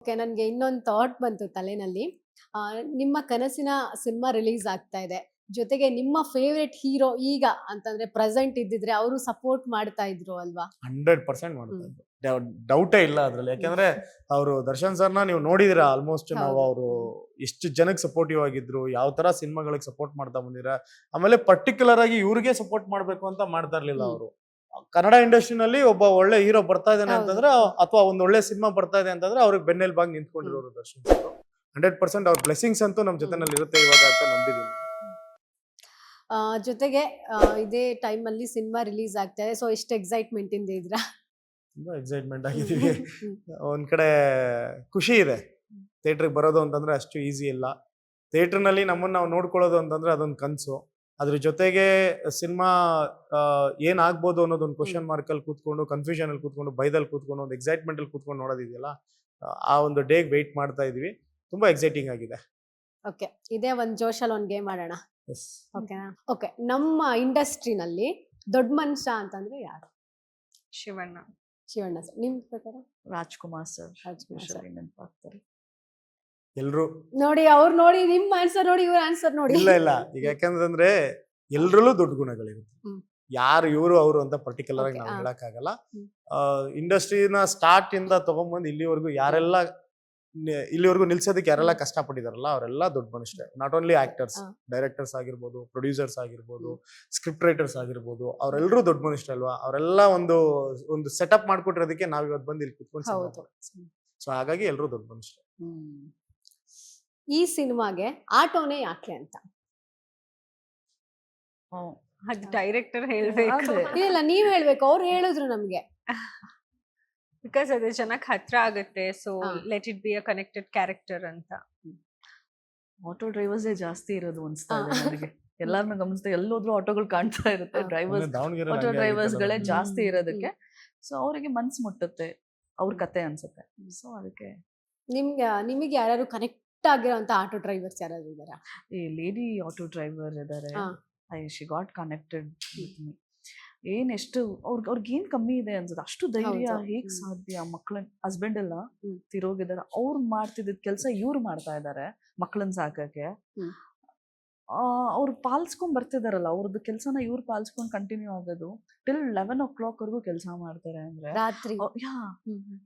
Okay, ನನಗೆ ಇನ್ನೊಂದು thought ಬಂತು ತಲೆನಲ್ಲಿ. ನಿಮ್ಮ ಕನಸಿನ ಸಿನಿಮಾ ರಿಲೀಸ್ ಆಗ್ತಾ ಇದೆ. ಜೊತೆಗೆ ನಿಮ್ಮ ಫೇವ್ರೆಟ್ ಹೀರೋ ಈಗ ಅಂತಂದ್ರೆ ಪ್ರೆಸೆಂಟ್ ಇದ್ದಿದ್ರೆ ಅವರು ಸಪೋರ್ಟ್ ಮಾಡ್ತಾ ಇದ್ರು ಅಲ್ವಾ? 100% ಮಾಡ್ತಾ ಇದ್ರು. ಡೌಟೇ ಇಲ್ಲ ಅದ್ರಲ್ಲಿ. ಯಾಕಂದ್ರೆ ಅವರು ದರ್ಶನ್ ಸರ್ನ ನೀವು ನೋಡಿದಿರ ಆಲ್ಮೋಸ್ಟ್. ನಾವು ಹೌದು. ಅವರು ಎಷ್ಟು ಜನಕ್ಕೆ ಸಪೋರ್ಟಿವ್ ಆಗಿದ್ರು, ಯಾವ ತರ ಸಿನಿಮಾಗಳಿಗೆ ಸಪೋರ್ಟ್ ಮಾಡ್ತಾ ಬಂದಿರ. ಆಮೇಲೆ ಪರ್ಟಿಕ್ಯುಲರ್ ಆಗಿ ಇವ್ರಿಗೆ ಸಪೋರ್ಟ್ ಮಾಡ್ಬೇಕು ಅಂತ ಮಾಡ್ತಾ ಇರ್ಲಿಲ್ಲ ಅವರು. ಕನ್ನಡ ಇಂಡಸ್ಟ್ರಿನಲ್ಲಿ ಒಬ್ಬ ಒಳ್ಳೆ ಹೀರೋ ಬರ್ತಾ ಇದ್ದಾನೆ ಹೌದು. ಅಂತಂದ್ರೆ, ಅಥವಾ ಒಂದ್ ಒಳ್ಳೆ ಸಿನಿಮಾ ಬರ್ತಾ ಇದೆ ಅಂತಂದ್ರೆ ಅವ್ರಿಗೆ ಬೆನ್ನೆಲುಬಾಗಿ ನಿಂತ್ಕೊಂಡಿರೋರು ದರ್ಶನ್ ಸರ್. 100% ಅವ್ರ ಬ್ಲೆಸ್ಸಿಂಗ್ಸ್ ಅಂತೂ ನಮ್ಮ ಜೊತೆನಲ್ಲಿ ಇರುತ್ತೆ ಇವಾಗ ಅಂತ ನಂಬಿದೀನಿ. ಜೊತೆಗೆ ಇದೇ ಟೈಮ್ ಅಲ್ಲಿ ಸಿನಿಮಾ ರಿಲೀಸ್ ಆಗ್ತಾ ಇದೆ. ಸೊ ಎಷ್ಟು ಎಕ್ಸೈಟ್ಮೆಂಟ್ ಇಂದ ಇದ್ರಾ? ತುಂಬಾ ಎಕ್ಸೈಟ್ಮೆಂಟ್ ಆಗಿದೀವಿ. ಒಂದ್ ಕಡೆ ಖುಷಿ ಇದೆ. ಥಿಯೇಟರ್ಗೆ ಬರೋದು ಅಂತಂದ್ರೆ ಅಷ್ಟು ಈಸಿ ಇಲ್ಲ. ಥಿಯೇಟರ್ನಲ್ಲಿ ನಮ್ಮನ್ನ ನಾವು ನೋಡ್ಕೊಳ್ಳೋದು ಅಂತಂದ್ರೆ ಅದೊಂದು ಕನಸು. ಅದ್ರ ಜೊತೆಗೆ ಸಿನಿಮಾ ಏನಾಗ್ಬೋದು ಅನ್ನೋದೊಂದು ಕ್ವಶನ್ ಮಾರ್ಕ್ ಅಲ್ಲಿ ಕೂತ್ಕೊಂಡು, ಕನ್ಫ್ಯೂಷನ್ ಅಲ್ಲಿ ಕೂತ್ಕೊಂಡು, ಭಯದಲ್ಲಿ ಕೂತ್ಕೊಂಡು, ಒಂದು ಎಕ್ಸೈಟ್ಮೆಂಟ್ ಅಲ್ಲಿ ಕೂತ್ಕೊಂಡು ನೋಡೋದಿದೆಯಲ್ಲ, ಆ ಒಂದು ಡೇಗ್ ವೆಯ್ಟ್ ಮಾಡ್ತಾ ಇದೀವಿ. ತುಂಬಾ ಎಕ್ಸೈಟಿಂಗ್ ಆಗಿದೆ. ಓಕೆ, ಇದೇ ಒಂದ್ ಜೋಶಲ್ಲಿ ಒಂದ್ ಗೇಮ್ ಆಡೋಣ. ಎಸ್. ಓಕೆನಾ? ಓಕೆ, ನಮ್ಮ ಇಂಡಸ್ಟ್ರಿನಲ್ಲಿ ದೊಡ್ಡ ಮನುಷ್ಯ ಅಂತಂದ್ರೆ ಯಾರು? ಶಿವಣ್ಣ. ಶಿವಣ್ಣ ಸರ್. ನಿಮ್ ಪ್ರಕಾರ? Rajkumar sir Rajkumar sir. ನೆನಪಾಗ್ತಾರೆ. ಎಲ್ರು ನೋಡಿ, ಅವ್ರು ನೋಡಿ, ನಿಮ್ ಆನ್ಸರ್ ನೋಡಿ, ಇವ್ರ ಆನ್ಸರ್ ನೋಡಿ. ಇಲ್ಲ ಈಗ ಯಾಕಂದ್ರೆ ಎಲ್ರಲ್ಲೂ ದೊಡ್ಡ ಗುಣಗಳಿರುತ್ತೆ. ಹ್ಮ್. ಯಾರು ಇವರು ಅವರು ಅಂತ ಪರ್ಟಿಕ್ಯುಲರ್ ಆಗಿ Okay, ನಾವು ಆ. ಹೇಳಕ್ಕಾಗಲ್ಲ. ಹ್ಮ್. ಇಂಡಸ್ಟ್ರಿನ ಸ್ಟಾರ್ಟ್ ಇಂದ ತಗೊಂಡ್ಬಂದು ಇಲ್ಲಿವರೆಗೂ ಯಾರೆಲ್ಲ ಇಲ್ಲಿವರೆಗೂ ನಿಲ್ಸೋದಕ್ಕೆ ಯಾರೆಲ್ಲ ಕಷ್ಟಪಟ್ಟಿದಾರಲ್ಲ ಅವರೆಲ್ಲ ದೊಡ್ಡ ಮನುಷ್ಯರೇ. ನಾಟ್ ಓನ್ಲಿ ಆಕ್ಟರ್ಸ್, ಆ. ಡೈರೆಕ್ಟರ್ಸ್ ಆಗಿರ್ಬೋದು, ಪ್ರೊಡ್ಯೂಸರ್ಸ್ ಆಗಿರ್ಬೋದು, ಸ್ಕ್ರಿಪ್ಟ್ ರೈಟರ್ಸ್ ಆಗಿರ್ಬೋದು, ಅವರೆಲ್ಲರೂ ದೊಡ್ಡ ಮನುಷ್ಯರಲ್ವಾ. ಅವರೆಲ್ಲ ಒಂದು ಸೆಟಪ್ ಮಾಡ್ಕೊಟ್ಟಿರೋದಕ್ಕೆ ನಾವ್ ಇವತ್ತು ಬಂದು ಇಲ್ಲಿ ಕುತ್ಕೊಂಡು ಹೌದು. ಸೊ ಹಾಗಾಗಿ ಎಲ್ಲರೂ ದೊಡ್ಡ ಮನುಷ್ಯರೇ. ಈ ಸಿನಿಮಾಗೆ ಆಟೋನೇ ಯಾಕೆ ಅಂತ? ಅದು ಡೈರೆಕ್ಟರ್ ಹೇಳ್ಬೇಕು. ಅದೇ. ಇಲ್ಲ, ನೀವ್ ಹೇಳ್ಬೇಕು. ಅವ್ರು ಹೇಳಿದ್ರು ನಮ್ಗೆ. ಬಿಕಾಸ್ ಅದು ಜನಕ್ಕೆ ಹತ್ರ ಆಗುತ್ತೆ. ಸೊ ಹಾ. Let it be a connected character ಅಂತ. ಆಟೋ ಡ್ರೈವರ್ಸೇ ಜಾಸ್ತಿ ಇರೋದು ಅನ್ಸ್ತಾ ಇದೆ ಹಾ. ನನಗೆ. ಎಲ್ಲಾರನ್ನ ಗಮನಿಸ್ತಾ ಎಲ್ಲೋದ್ರೂ ಆಟೋಗಳು ಕಾಣ್ತಾ ಇರುತ್ತೆ. ಹಾ. ಡ್ರೈವರ್ಸ್, ದಾವಣಗೆರೆ ಆಟೋ ಡ್ರೈವರ್ಸ್ ಗಳೇ ಜಾಸ್ತಿ ಹ್ಮ್. ಇರೋದಕ್ಕೆ. ಸೊ ಅವರಿಗೆ ಮನ್ಸ್ ಮುಟ್ಟುತ್ತೆ, ಅವ್ರ ಕತೆ ಅನ್ಸುತ್ತೆ. ಸೊ ಅದಕ್ಕೆ ನಿಮಗೆ ಯಾರು ಕನೆಕ್ಟ್ ಆಗಿರೋಂತ ಆಟೋ ಡ್ರೈವರ್ಸ್ ಯಾರಾದ್ರು ಇದಾರ? ಈ ಲೇಡಿ ಆಟೋ ಡ್ರೈವರ್ ಇದಾರೆ. ಹಾ. She got connected with me. ಎಷ್ಟು ಅವ್ರಿಗೆ ಏನ್ ಕಮ್ಮಿ ಇದೆ ಅನ್ಸುತ್ತೆ. ಅಷ್ಟು ಧೈರ್ಯ ಹೌದು. ಹೇಗ್ ಹ್ಮ್. ಸಾಧ್ಯ? ಮಕ್ಳನ್ ಹಸ್ಬೆಂಡ್ ಎಲ್ಲ ಹ್ಮ್. ತಿರೋಗಿದಾರೆ. ಅವ್ರು ಮಾಡ್ತಿದ್ದ ಕೆಲಸ ಇವ್ರು ಮಾಡ್ತಾ ಇದಾರೆ ಮಕ್ಳನ್ ಸಾಕಕ್ಕೆ. ಹ್ಮ್. ಅವ್ರು ಪಾಲಿಸ್ಕೊಂಡ್ ಬರ್ತಿದಾರಲ್ಲ, ಅವ್ರದ್ದು ಕೆಲಸನ ಇವ್ರು ಪಾಲಿಸ್ಕೊಂಡ್ ಕಂಟಿನ್ಯೂ ಆಗೋದು ಟಿಲ್ 11 o'clock ವರ್ಗೂ ಕೆಲಸ ಮಾಡ್ತಾರೆ ಅಂದ್ರೆ ರಾತ್ರಿ.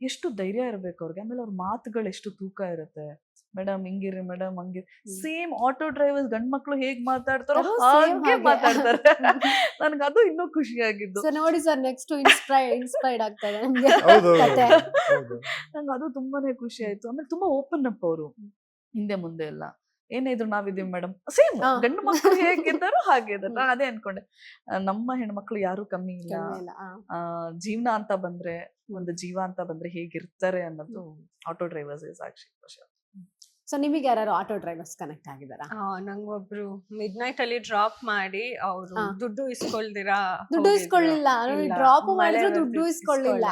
ಎಷ್ಟು ಧೈರ್ಯ ಇರ್ಬೇಕು ಅವ್ರಿಗೆ. ಆಮೇಲೆ ಅವ್ರ ಮಾತುಗಳು ಎಷ್ಟು ತೂಕ ಇರುತ್ತೆ. ಮೇಡಮ್ ಹಿಂಗಿರಿ, ಮೇಡಮ್ ಹಂಗಿರಿ. ಸೇಮ್ ಆಟೋ ಡ್ರೈವರ್ಸ್ ಗಂಡ್ ಮಕ್ಳು ಹೇಗ್ ಮಾತಾಡ್ತಾರೋ ಅದು same ಹಾಗೆ ಹಾಗೆ. ಮಾತಾಡ್ತಾರೆ. ನನ್ಗೆ ಅದು ಇನ್ನೂ ಖುಷಿಯಾಗಿದ್ದು. ಸೊ ನೋಡಿ ಸರ್, ನೆಕ್ಸ್ಟ್ ಇನ್ಸ್ಪೈರ್ಡ್ ಆಗ್ತಾ ಇದೆ ನಮ್ಗೆ ಹೌದು ಕತೆ. ಹೌದು. ನಂಗೆ ಅದು ತುಂಬಾನೇ ಖುಷಿ ಆಯ್ತು. ಆಮೇಲೆ ತುಂಬಾ ಓಪನ್ ಅಪ್ ಅವರು, ಹಿಂದೆ ಮುಂದೆ ಎಲ್ಲ. ಏನೇ ಇದ್ರು ನಾವಿದೀವಿ ಮೇಡಮ್, ಸೇಮ್ ಹಾ. ಗಂಡು ಮಕ್ಳು ಹೇಗಿದ್ದಾರೋ ಹಾಗೆ ಇದ್ದಾರೆ. ನಾನು ಅದೇ ಅನ್ಕೊಂಡೆ, ನಮ್ಮ ಹೆಣ್ಮಕ್ಳು ಯಾರು ಕಮ್ಮಿ ಇಲ್ಲ. ಕಮ್ಮಿ ಇಲ್ಲ. ಜೀವನ ಅಂತ ಬಂದ್ರೆ, ಒಂದು ಜೀವ ಅಂತ ಬಂದ್ರೆ ಹೇಗಿರ್ತಾರೆ ಅನ್ನೋದು ಆಟೋ ಡ್ರೈವರ್ಸ್ ಸಾಕ್ಷಿ. ಸೊ ನಿಮಗೆ ಯಾರು ಆಟೋ ಡ್ರೈವರ್ಸ್ ಕನೆಕ್ಟ್ ಆಗಿದಾರ? ನಂಗೊಬ್ರು ಮಿಡ್ ನೈಟ್ ಅಲ್ಲಿ ಡ್ರಾಪ್ ಮಾಡಿ ಅವ್ರು ಹಾ. ದುಡ್ಡು ಇಸ್ಕೊಳ್ದಿರಾ ದುಡ್ಡು ಇಸ್ಕೊಳ್ಳಿಲ್ಲ, ಡ್ರಾಪ್ ಮಾಡಿದ್ರು ದುಡ್ಡು ಇಸ್ಕೊಳ್ಳಿಲ್ಲ.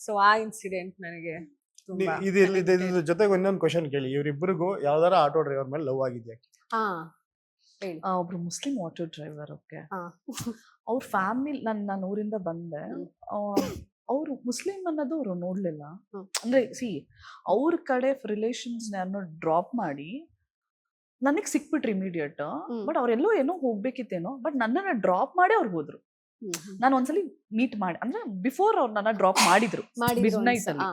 ಸೊ ಆ ಇನ್ಸಿಡೆಂಟ್ ನನಗೆ ತುಂಬಾ ಇದ್ರ ಜೊತೆಗೆ ಇನ್ನೊಂದು ಕ್ವಶನ್ ಕೇಳಿ, ಇವ್ರಿಬ್ರಿಗೂ ಯಾವ್ದಾರ ಆಟೋ ಡ್ರೈವರ್ ಮೇಲೆ ಲವ್ ಆಗಿದ್ಯಾ? ಹಾ, ಹೇಳಿ. ಒಬ್ರು ಮುಸ್ಲಿಂ ಆಟೋ ಡ್ರೈವರ್. ಓಕೆ, ಹಾ. ಅವ್ರ ಫ್ಯಾಮಿಲಿ, ನಾನು ಊರಿಂದ ಬಂದೆ. ಅವ್ರು ಮುಸ್ಲಿಂ ಅನ್ನೋದು ಅವ್ರು ನೋಡ್ಲಿಲ್ಲ. ಹ್ಮ್. ಅಂದ್ರೆ ಅವ್ರ ಕಡೆ ರಿಲೇಷನ್ಸ್ ಯಾರನ್ನೋ ಡ್ರಾಪ್ ಮಾಡಿ ನನಗ್ ಸಿಕ್ಬಿಟ್ರಿ ಇಮಿಡಿಯೇಟ್. ಬಟ್ ಅವ್ರೆಲ್ಲೋ ಏನೋ ಹೋಗ್ಬೇಕಿತ್ತೇನೋ, ಬಟ್ ನನ್ನನ್ನ ಡ್ರಾಪ್ ಮಾಡಿ ಅವ್ರು ಹೋದ್ರು. ನಾನು ಒಂದ್ಸಲಿ ಮೀಟ್ ಮಾಡಿ, ಅಂದ್ರೆ ಬಿಫೋರ್ ಅವ್ರು ನನ್ನ ಡ್ರಾಪ್ ಮಾಡಿದ್ರು ಮಿಡ್ ನೈಟ್ ಅಲ್ಲಿ.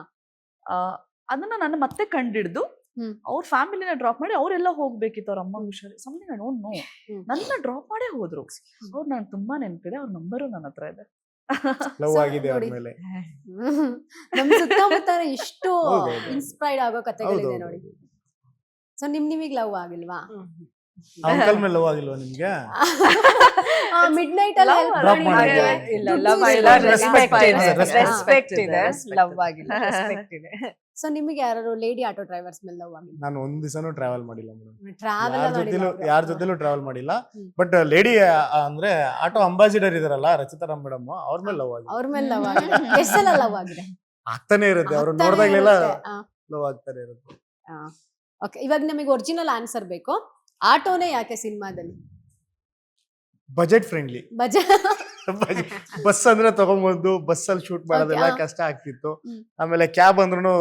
ಅದನ್ನ ನಾನು ಮತ್ತೆ ಕಂಡಿಡ್ದು ಅವ್ರ ಫ್ಯಾಮಿಲಿನ ಡ್ರಾಪ್ ಮಾಡಿ ಅವ್ರೆಲ್ಲ ಹೋಗ್ಬೇಕಿತ್ತು. ಅವ್ರ ಅಮ್ಮ ಹುಷಾರಿ ಸಮಥಿಂಗ್ ಐ ಡೋಂಟ್ ನೋ. ನನ್ನ ಡ್ರಾಪ್ ಮಾಡೇ ಹೋದ್ರು. ಅವ್ರು ನನ್ಗೆ ತುಂಬಾ ನೆನಪಿದೆ. ಅವ್ರ ನಂಬರು ನನ್ನ ಹತ್ರ ಇದೆ. ಲವ್ So, ಆಗಿದೆ ಅವ್ರ ನೋಡಿ. ಮೇಲೆ? ನಮ್ ಸುತ್ತಮುತ್ತ ಎಷ್ಟು ಹೌದು. ಇನ್ಸ್ಪೈರ್ಡ್ ಆಗೋ ಕಥೆಗಳಿದೆ ಹೌದು. ನೋಡಿ. ಸೊ ನಿಮಗೆ ಲವ್ ಆಗಿಲ್ವಾ? ಅಂಕಲ್ ಮೇಲೆ ಲವ್ ಆಗಿಲ್ವಾ ನಿಮ್ಗೆ? ಮಿಡ್ ನೈಟ್ ಅಲ್ಲಿ Love help drop ಮಾಡಿ ಮಾಡಿ. ನಿಮ್ಗೆ ಇಲ್ಲ, ದುಡ್ಡು love ಆಗಿಲ್ಲ, ಇಸ್ಕೊಳ್ಳಿಲ್ಲ. respect ಇದೆ, Respect. respect ಇದೆ, Respect. love ಆಗಿಲ್ಲ, respect ಇದೆ. ಸೊ ನಿಮಗೆ ಯಾರು ಲೇಡಿ ಆಟೋ ಡ್ರೈವರ್ಸ್ ಮೇಲೆ ಲವ್ ಆಗಿಲ್ಲ? ನಾನು ಒಂದ್ ದಿವಸನೂ ಟ್ರಾವೆಲ್ ಮಾಡಿಲ್ಲ ಮೇಡಮ್. ಟ್ರಾವೆಲ್ ಯಾರ ಜೊತೆಲೂ ಟ್ರಾವೆಲ್ ಮಾಡಿಲ್ಲ. ಹ್ಮ್. ಬಟ್ ಲೇಡಿ ಅಂದ್ರೆ ಆಟೋ ಅಂಬಾಸಿಡರ್ ಇದಾರಲ್ಲ ರಚಿತಾ ರಾಮ್ ಮೇಡಮ್, ಅವ್ರ ಮೇಲೆ ಲವ್ ಆಗಿದೆ. ಅವ್ರ ಮೇಲೆ ಲವ್ ಆಗಿದೆ. ಎಷ್ಟೆಲ್ಲ ಲವ್ ಆಗಿದೆ? ಆಗ್ತಾನೆ ಇರುತ್ತೆ, ಅವ್ರು ಆಗ್ತಾನೆ ನೋಡ್ದಾಗ್ಲೆಲ್ಲ ಇರುತ್ತೆ. ಲವ್ ಆಗ್ತಾನೆ ಇರುತ್ತೆ. ಓಕೆ, ಇವಾಗ ನಿಮಗೆ ಒರಿಜಿನಲ್ ಆನ್ಸರ್ ಬೇಕು. ಆಟೋನೇ ಯಾಕೆ ಸಿನಿಮಾದಲ್ಲಿ? Budget friendly. ಬಸ್ ಅಂದ್ರೆ ತಗೊಂಡ್ಬಂದು ಬಸ್ ಅಲ್ಲಿ ಶೂಟ್ ಮಾಡೋದೆಲ್ಲ Okay, ಕಷ್ಟ ಆಗ್ತಿತ್ತು. ಹ್ಮ್. ಆಮೇಲೆ ಕ್ಯಾಬ್ ಅಂದ್ರೂ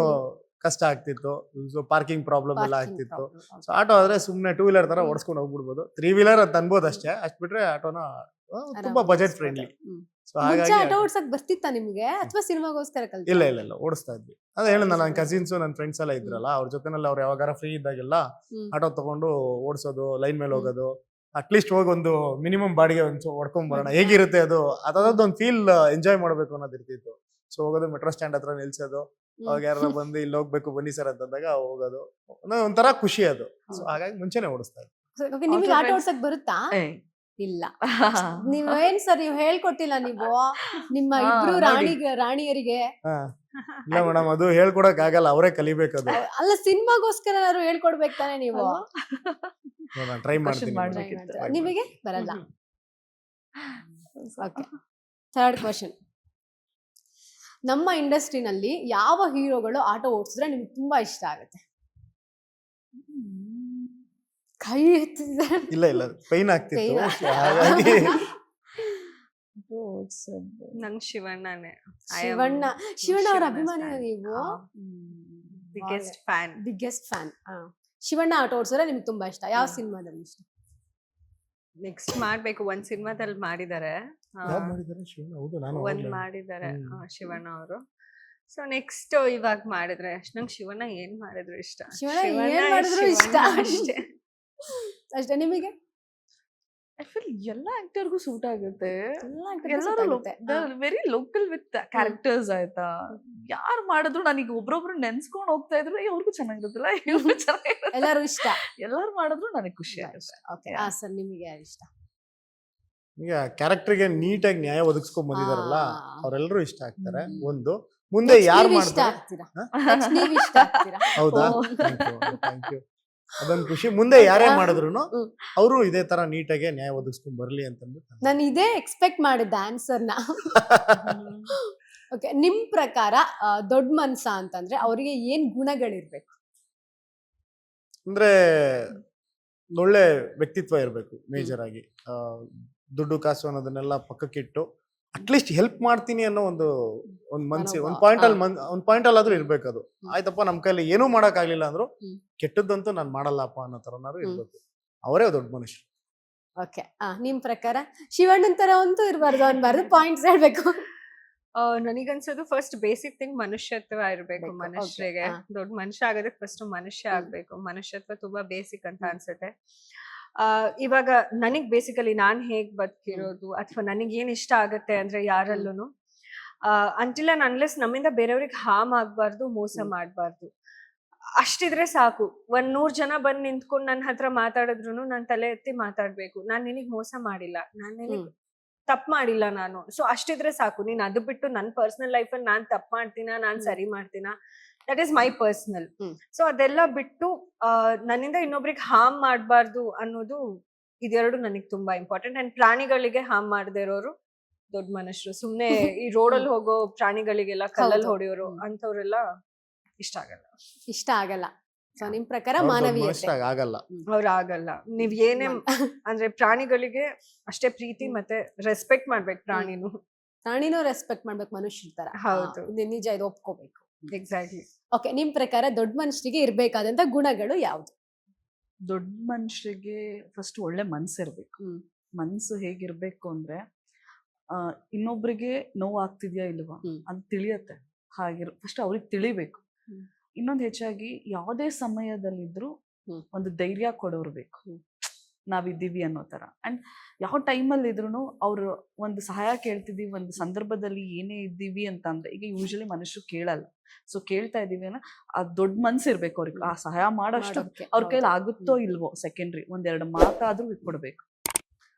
ಕಷ್ಟ ಆಗ್ತಿತ್ತು. ಸೊ ಪಾರ್ಕಿಂಗ್ ಪ್ರಾಬ್ಲಮ್ ಎಲ್ಲ Parking ಆಗ್ತಿತ್ತು. problem. ಸೊ ಆಟೋ ಆದ್ರೆ ಸುಮ್ನೆ 2 ವೀಲರ್ ತರ ಓಡಿಸ್ಕೊಂಡು ಹೋಗ್ಬಿಡ್ಬೋದು. 3 ವೀಲರ್ ಅಂತ ಅನ್ಬೋದು ಅಷ್ಟೇ. ಅಷ್ಟ್ ಬಿಟ್ರೆ ಆಟೋನ ತುಂಬಾ ಆರಾಮಾಗಿ ಬಜೆಟ್ ಓಡಿಸ್ಬೋದು. ಫ್ರೆಂಡ್ಲಿ. ಹ್ಮ್. ಸೊ ಮುಂಚೆ ಹಾಗಾಗಿ ಆಟೋ ಓಡ್ಸಕ್ ಬರ್ತಿತ್ತಾ ನಿಮ್ಗೆ ಅಥವಾ ಸಿನಿಮಾಗೋಸ್ಕರ ಕಲ್ತ? ಇಲ್ಲ ಓಡಿಸ್ತಾ ಇದ್ವಿ. ಅದೇ ಹೇಳ ನನ್ನ ಕಸಿನ್ಸ್ ನನ್ನ ಫ್ರೆಂಡ್ಸ್ ಎಲ್ಲ ಇದ್ರಲ್ಲ, ಅವ್ರ ಜೊತೆನಲ್ಲಿ ಅವ್ರು ಯಾವಾಗಾರ ಫ್ರೀ ಇದ್ದಾಗೆಲ್ಲ ಆಟೋ ತಗೊಂಡು ಓಡಿಸೋದು, ಲೈನ್ ಮೇಲೆ ಹೋಗೋದು, ಅಟ್ಲೀಸ್ಟ್ ಹೋಗಿ ಒಂದು ಮಿನಿಮಮ್ ಬಾಡಿಗೆ ಒಂದು ಹೊಡ್ಕೊಂಡ್ ಬರೋಣ, ಹೇಗಿರುತ್ತೆ ಅದು ಅದೊಂದು ಫೀಲ್ ಎಂಜಾಯ್ ಮಾಡ್ಬೇಕು ಅನ್ನೋದು ಇರ್ತಿತ್ತು. ಸೊ ಹೋಗೋದು, ಮೆಟ್ರೋ ಸ್ಟ್ಯಾಂಡ್ ಹತ್ರ ನಿಲ್ಸೋದು, ಅವಾಗ ಯಾರು ಬಂದು ಇಲ್ಲಿ ಹೋಗ್ಬೇಕು ಬನ್ನಿ ಸರ್ ಅಂತಂದಾಗ ಹೋಗೋದು, ಒಂಥರ ಖುಷಿ ಅದು. ಸೊ ಹಾಗಾಗಿ ಮುಂಚೆನೆ ಓಡಿಸ್ತಾ ಇದ್ವಿ. ನಿಮ್ಗೆ Auto ಆಟೋ friends- ಓಡ್ಸಕ್ ಬರುತ್ತಾ? ಏ, ಇಲ್ಲ. ನೀವ್ ಏನ್ ಸರ್ ನೀವು ಹೇಳ್ಕೊಟ್ಟಿಲ್ಲ ನೀವು ನಿಮ್ಮ ಹಾ, ಇಬ್ರು ನೋಡಿ. ರಾಣಿಯರಿಗೆ? ಹಾ. ಇಲ್ಲ ಮೇಡಮ್, ಅದು ಹೇಳ್ಕೊಡಕ್ ಆಗಲ್ಲ, ಅವರೇ ಕಲಿಬೇಕದು. ಅಲ್ಲ ಸಿನಿಮಾಗೋಸ್ಕರ ಹೇಳ್ಕೊಡ್ಬೇಕು ತಾನೆ ನೀವು. ನಾನು ಟ್ರೈ ಮಾಡ್ತೀನಿ. ಮಾಡ್ಬೇಕು. Try ಬೇಕಿತ್ತು. ಮಾಡ್ತೀರಾ? ನಿಮಗೆ ಬರಲ್ಲ. ಹ್ಮ್. Okay, third question. ನಮ್ಮ ಇಂಡಸ್ಟ್ರಿನಲ್ಲಿ ಯಾವ ಹೀರೋಗಳು ಆಟೋ ಓಡಿಸಿದ್ರೆ ನಿಮ್ಗೆ ತುಂಬಾ ಇಷ್ಟ ಆಗುತ್ತೆ? ಕೈ ಎತ್ತಿದ್ದಾರೆ. ಇಲ್ಲ ಪೈನ್ ಆಗ್ತಿತ್ತು. Pain So ಹಾಗಾಗಿ ನಂಗ್ ಶಿವಣ್ಣನೇ. ಶಿವಣ್ಣ ಅವ್ರ ಶಿವಣ್ಣ ಅಭಿಮಾನಿ fan. ನೀವು? Biggest fan. Biggest fan. Shivanna auto ಓಡಿಸಿದ್ರೆ ನಿಮ್ಗೆ ತುಂಬಾ ಇಷ್ಟ. ಯಾವ ಸಿನಿಮಾದಲ್ಲಿ ಇಷ್ಟ? ನೆಕ್ಸ್ಟ್ ಮಾಡ್ಬೇಕು, ಒಂದ್ ಸಿನಿಮಾದಲ್ಲಿ ಮಾಡಿದ್ದಾರೆ. ಯಾವ್ದ್ ಮಾಡಿದಾರೆ ಶಿವಣ್ಣ? ಹೌದು, ನಾನು ಒಂದ್ ಅವಾಗ್ಲೇ- ಮಾಡಿದ್ದಾರೆ ಹ್ಮ್. ಶಿವಣ್ಣ ಅವರು. ಸೊ ನೆಕ್ಸ್ಟ್ ಇವಾಗ ಮಾಡಿದ್ರೆ ನಂಗೆ ಶಿವಣ್ಣ ಏನ್ ಮಾಡಿದ್ರು ಇಷ್ಟ. ಶಿವಣ್ಣ ಏನ್ ಮಾಡಿದ್ರು ಇಷ್ಟ. ಅಷ್ಟೇ. ಅಷ್ಟೇ. ನಿಮಗೆ? ಐ ಫೀಲ್ ಎಲ್ಲ ಆಕ್ಟರ್ಗೂ ಸೂಟ್ ಆಗುತ್ತೆ. ಎಲ್ಲ actors ಎಲ್ಲರೂ ಗೊತ್ತಾಗುತ್ತೆ. ವೆರಿ ಲೋಕಲ್ ವಿತ್ ಕ್ಯಾರೆಕ್ಟರ್ಸ್ ಆಯ್ತಾ. ಯಾರು ಮಾಡಿದ್ರು ನನಗೆ ಒಬ್ರೊಬ್ರು ನೆನ್ಸ್ಕೊಂಡ್ ಹೋಗ್ತಾ ಇದ್ರು, ಅವ್ರಿಗೂ ಚೆನ್ನಾಗಿರುತ್ತಲ್ಲ, ಇವ್ರಿಗೂ ಚೆನ್ನಾಗಿರುತ್ತೆ, ಎಲ್ಲರೂ ಇಷ್ಟ. ಎಲ್ಲಾರು ಮಾಡಿದ್ರು ನನಗೆ ಖುಷಿ ಆಗುತ್ತೆ. ಓಕೆ. ಸರ್ ನಿಮಗೆ ಯಾರು ಇಷ್ಟ? ಈಗ ಕ್ಯಾರೆಕ್ಟರ್ಗೆ ನೀಟಾಗಿ ನ್ಯಾಯ ಒದಗಿಸ್ಕೊಂಡ್ ಬಂದಿದಾರಲ್ಲ, ಆ. ಅವರೆಲ್ಲರೂ ಇಷ್ಟ ಆಗ್ತಾರೆ. ಒಂದು ಮುಂದೆ Next ಯಾರು ನೀವ್ ಇಷ್ಟ ಮಾಡ್ತಾರೆ? ಆಗ್ತೀರಾ? ಹಾ? Next ನೀವ್ ಇಷ್ಟ ಆಗ್ತೀರಾ? ಹೌದಾ? ಓ. Thank you. ಅದೊಂದು ಖುಷಿ. ಮುಂದೆ ಯಾರೇ ಮಾಡಿದ್ರು ಹ್ಮ್. ಅವರು ಇದೇ ತರ ನೀಟಾಗಿ ನ್ಯಾಯ ಒದಗಿಸ್ಕೊಂಡ್ ಬರ್ಲಿ ಅಂತಂದ್ಬಿಟ್ಟು. ನಾನು ಇದೇ ಎಕ್ಸ್ಪೆಕ್ಟ್ ಮಾಡಿದ್ದೆ ಆನ್ಸರ್ನ. ಓಕೆ, ನಿಮ್ ಪ್ರಕಾರ ದೊಡ್ಡ ಮನ್ಸ ಅಂತಂದ್ರೆ ಅವರಿಗೆ ಏನ್ ಗುಣಗಳಿರ್ಬೇಕು? ಅಂದ್ರೆ ಒಳ್ಳೆ ವ್ಯಕ್ತಿತ್ವ ಇರಬೇಕು ಮೇಜರ್ ಆಗಿ. ದುಡ್ಡು ಕಾಸು ಅನ್ನೋದನ್ನೆಲ್ಲ ಪಕ್ಕಕ್ಕಿಟ್ಟು ಅಟ್ಲೀಸ್ಟ್ ಹೆಲ್ಪ್ ಮಾಡ್ತೀನಿ ಅನ್ನೋ ಒಂದು ಮನ್ಸಿ ಮನೋಭಾವ. ಒಂದ್ ಪಾಯಿಂಟ್ ಅಲ್ಲಾದ್ರೂ ಇರ್ಬೇಕು. ಅದು ಆಯ್ತಪ್ಪ, ನಮ್ ಕೈಲಿ ಏನೂ ಮಾಡಕ್ ಆಗ್ಲಿಲ್ಲ ಅಂದ್ರು ಹ್ಮ್. ಕೆಟ್ಟದ್ದಂತೂ ನಾನ್ ಮಾಡಲ್ಲಪ್ಪ ಅನ್ನೋ ತರನಾರು ಇರ್ಬೇಕು. ಅವರೇ ದೊಡ್ಡ ಮನುಷ್ಯರು. ಓಕೆ. ನಿಮ್ ಪ್ರಕಾರ ಶಿವಣ್ಣನ್ ತರ ಅಂತೂ ಇರಬಾರ್ದು ಅನ್ಬಾರ್ದು, ಪಾಯಿಂಟ್ಸ್ ಹೇಳ್ಬೇಕು. ನನಗನ್ಸೋದು ಫಸ್ಟ್ ಬೇಸಿಕ್ ಥಿಂಗ್ ಮನುಷ್ಯತ್ವ ಇರ್ಬೇಕು ಬೇಕು. ಮನುಷ್ಯರಿಗೆ. Okay, ದೊಡ್ಡ ಮನುಷ್ಯ ಆಗೋದಕ್ಕೆ ಫಸ್ಟ್ ಮನುಷ್ಯ ಆಗ್ಬೇಕು. ಮನುಷ್ಯತ್ವ ತುಂಬಾ ಬೇಸಿಕ್ ಅಂತ ಅನ್ಸುತ್ತೆ. ಇವಾಗ ನನಗ್ ಬೇಸಿಕಲಿ ನಾನ್ ಹೇಗ್ ಬದುಕಿರೋದು ಅಥವಾ ನನಗ್ ಏನ್ ಇಷ್ಟ ಆಗತ್ತೆ ಅಂದ್ರೆ ಯಾರಲ್ಲೂನು ಅಂಟಿಲ್ ಅಂಡ್ ಅನ್ಲೆಸ್ ನಮ್ಮಿಂದ ಬೇರೆಯವ್ರಿಗೆ ಹಾರ್ಮ್ ಆಗ್ಬಾರ್ದು, ಮೋಸ ಮಾಡ್ಬಾರ್ದು, ಅಷ್ಟಿದ್ರೆ ಸಾಕು. 100 ಜನ ಬಂದ್ ನಿಂತ್ಕೊಂಡು ನನ್ನ ಹತ್ರ ಮಾತಾಡಿದ್ರು ನಾನ್ ತಲೆ ಎತ್ತಿ ಮಾತಾಡ್ಬೇಕು, ನಾನ್ ನಿನಗ್ ಮೋಸ ಮಾಡಿಲ್ಲ, ನಾನ್ ನಿನಗ್ ತಪ್ಪು ಮಾಡಿಲ್ಲ ನಾನು. ಸೊ ಅಷ್ಟಿದ್ರೆ ಸಾಕು. ನೀನ್ ಅದು ಬಿಟ್ಟು ನನ್ನ ಪರ್ಸನಲ್ ಲೈಫ್ ಅಲ್ಲಿ ನಾನ್ ತಪ್ಪು ಮಾಡ್ತೀನ, ನಾನ್ ಸರಿ ಮಾಡ್ತೀನ, that is my personal. So ಅದೆಲ್ಲ ಬಿಟ್ಟು ನನ್ನಿಂದ ಇನ್ನೊಬ್ರಿಗೆ ಹಾರ್ಮ್ ಮಾಡಬಾರ್ದು ಅನ್ನೋದು, ಇದೆರಡು ನನಗೆ ತುಂಬಾ ಇಂಪಾರ್ಟೆಂಟ್. ಅಂಡ್ ಪ್ರಾಣಿಗಳಿಗೆ ಹಾರ್ಮ್ ಮಾಡದೇ ಇರೋರು ದೊಡ್ಡ ಮನುಷ್ಯರು. ಸುಮ್ನೆ ಈ ರೋಡಲ್ಲಿ ಹೋಗೋ ಪ್ರಾಣಿಗಳಿಗೆಲ್ಲ ಕಲ್ಲಲ್ಲಿ ಹೌದು. ಹೊಡೆಯೋರು ಅಂತವ್ರೆಲ್ಲ ಇಷ್ಟ ಆಗಲ್ಲ. ಸೊ ನಿಮ್ ಪ್ರಕಾರ ಅವ್ರ್ ದೊಡ್ಡ ಮಾನವೀಯತೆ ಮನುಷ್ಯ ಆಗಲ್ಲ. ಅವ್ರು ಆಗಲ್ಲ. ನೀವ್ ಏನೇ ಅಂದ್ರೆ ಪ್ರಾಣಿಗಳಿಗೆ ಅಷ್ಟೇ ಪ್ರೀತಿ ಮತ್ತೆ ರೆಸ್ಪೆಕ್ಟ್ ಮಾಡ್ಬೇಕು ಪ್ರಾಣಿನು. ಪ್ರಾಣಿನೂ ರೆಸ್ಪೆಕ್ಟ್ ಮಾಡ್ಬೇಕು ಮನುಷ್ಯರ ತರ. ಹೌದು. ಇದು ನಿಜ, ಇದು ಒಪ್ಕೋಬೇಕು. ಎಕ್ಸಾಕ್ಟ್ಲಿ. ಓಕೆ, ನಿಮ್ ಪ್ರಕಾರ ದೊಡ್ಡ ಮನುಷ್ಯರಿಗೆ ಇರ್ಬೇಕಾದಂತ ಗುಣಗಳು ಯಾವ್ದು? ದೊಡ್ಡ ಮನುಷ್ಯರಿಗೆ ಫಸ್ಟ್ ಒಳ್ಳೆ ಮನ್ಸಿರ್ಬೇಕು. ಮನ್ಸು ಹೇಗಿರ್ಬೇಕು ಅಂದ್ರೆ ಇನ್ನೊಬ್ರಿಗೆ ನೋವು ಆಗ್ತಿದ್ಯಾ ಇಲ್ವಾ ಅಂತ ತಿಳಿಯತ್ತೆ. ಫಸ್ಟ್ ಅವ್ರಿಗೆ ತಿಳಿಬೇಕು. ಇನ್ನೊಂದು ಹೆಚ್ಚಾಗಿ ಯಾವುದೇ ಸಮಯದಲ್ಲಿದ್ರು ಒಂದು ಧೈರ್ಯ ಕೊಡೋರು ಬೇಕು. ನಾವಿದ್ದೀವಿ ಅನ್ನೋ ತರ. ಅಂಡ್ ಯಾವ ಟೈಮಲ್ಲಿ ಇದ್ರು ಅವ್ರು ಒಂದು ಸಹಾಯ ಕೇಳ್ತಿದೀವಿ, ಒಂದು ಸಂದರ್ಭದಲ್ಲಿ ಏನೇ ಇದ್ದೀವಿ ಅಂತ ಅಂದ್ರೆ, ಈಗ ಯೂಶಲಿ ಮನುಷ್ಯರು ಕೇಳಲ್ಲ. ಸೊ ಕೇಳ್ತಾ ಇದೀವಿ ಅನ್ನೋ ಆ ದೊಡ್ಡ ಮನ್ಸು ಇರ್ಬೇಕು ಅವ್ರಿಗೆ. ಆ ಸಹಾಯ ಮಾಡೋಷ್ಟು ಅವ್ರ ಕೈಲಿ ಆಗುತ್ತೋ ಇಲ್ವೋ ಸೆಕೆಂಡ್ರಿ, ಒಂದೆರಡು ಮಾತಾದ್ರೂ ಕೊಡ್ಬೇಕು.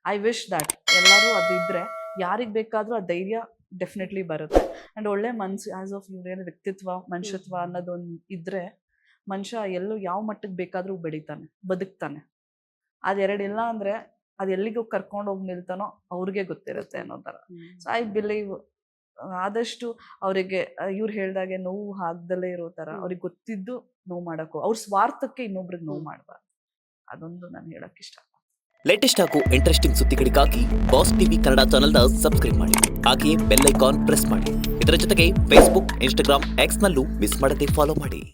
ಐ ವಿಶ್ ದಟ್ ಎಲ್ಲರೂ ಅದಿದ್ರೆ ಯಾರಿಗ್ ಬೇಕಾದ್ರೂ ಆ ಧೈರ್ಯ ಡೆಫಿನೆಟ್ಲಿ ಬರುತ್ತೆ. ಅಂಡ್ ಒಳ್ಳೆ ಮನ್ಸು, ಆಸ್ ಆಫ್ ಇವ್ರೇನು ವ್ಯಕ್ತಿತ್ವ, ಮನುಷ್ಯತ್ವ ಅನ್ನೋದೊಂದು ಇದ್ರೆ ಮನುಷ್ಯ ಎಲ್ಲೂ ಯಾವ ಮಟ್ಟಕ್ಕೆ ಬೇಕಾದ್ರೂ ಬೆಳಿತಾನೆ, ಬದುಕ್ತಾನೆ. ಅದೆರಡಿಲ್ಲ ಅಂದ್ರೆ ಅದು ಎಲ್ಲಿಗೂ ಕರ್ಕೊಂಡು ಹೋಗಿ ನಿಲ್ತಾನೋ ಅವ್ರಿಗೆ ಗೊತ್ತಿರುತ್ತೆ ಅನ್ನೋ ತರ. ಸೊ ಐ ಬಿಲೀವ್ ಆದಷ್ಟು ಅವರಿಗೆ ಇವ್ರು ಹೇಳ್ದಾಗೆ ನೋವು ಆಗ್ದಲೇ ಇರೋ ತರ ಅವ್ರಿಗೆ ಗೊತ್ತಿದ್ದು ನೋವು ಮಾಡಕ್ಕೋ, ಅವ್ರ ಸ್ವಾರ್ಥಕ್ಕೆ ಇನ್ನೊಬ್ರಿಗೆ ನೋವು ಮಾಡಬಾರ್ದು. ಅದೊಂದು ನಾನು ಹೇಳಕ್ ಇಷ್ಟ. ಲೇಟೆಸ್ಟ್ ಹಾಗೂ ಇಂಟ್ರೆಸ್ಟಿಂಗ್ ಸುದ್ದಿಗಳಿಗಾಗಿ ಬಾಸ್ ಟಿವಿ ಕನ್ನಡ ಚಾನೆಲ್ನ ಸಬ್ಸ್ಕ್ರೈಬ್ ಮಾಡಿ. ಹಾಗೆಯೇ ಬೆಲ್ ಐಕಾನ್ ಪ್ರೆಸ್ ಮಾಡಿ. ಇದರ ಜೊತೆಗೆ ಫೇಸ್ಬುಕ್, ಇನ್ಸ್ಟಾಗ್ರಾಮ್, ಎಕ್ಸ್ನಲ್ಲೂ ಮಿಸ್ ಮಾಡದೆ ಫಾಲೋ ಮಾಡಿ.